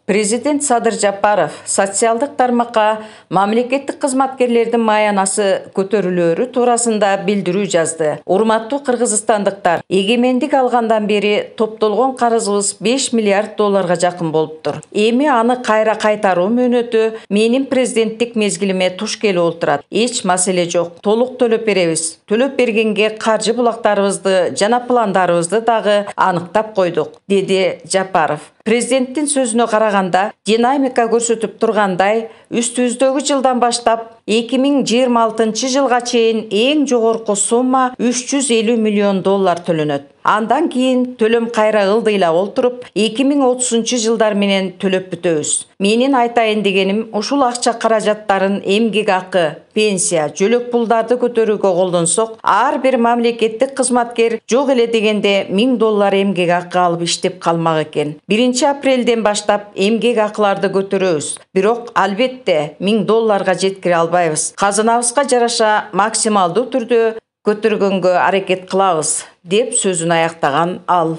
Президент Садыр Жапаров социалдык тармакка мамлекеттик кызматкерлердин маянасы көтөрүлөрү туурасында билдирүү жазды. Урматтуу кыргызстандыктар, эгемендик алгандан бери топтолгон карызыбыз 5 миллиард долларга жакын болуптур. Эми аны кайра кайтаруу мөөнөтү менин президенттик мезгилиме туш келип отурат. Эч маселе жок. Толук төлөп беребиз. Төлөп бергенге каржы булактарыбызды жана пландарыбызды дагы аныктап койдук, деди Жапаров. Президенттин сөзүнө караганда, динамика көрсөтүп тургандай, үстүбүздөгү жылдан баштап 2026 жылга чейин эң жогорку сумма 350 миллион доллар төлөнөт. Андан кийин төлөм кайра ылдыйла олтуруп, 2030 жылдар менен төлөп бүтөбүз. Менин айтайын дегеним, ушул акча каражаттарын эмгек акы, пенсия, жөлөк пулдарды көтөрүүгө колдонсок, ар бир мамлекеттик кызматкер жок эле дегенде 1000 доллар эмгек акы алып иштеп калмак экен. 1 апрелден баштап эмгек акыларды көтөрөбүз. Бирок албетте 1000 долларга жеткире албайбыз. Казынабызга жараша максималдуу түрдө көтөргөнгө аракет кылабыз, деп сөзүн аяктаган ал.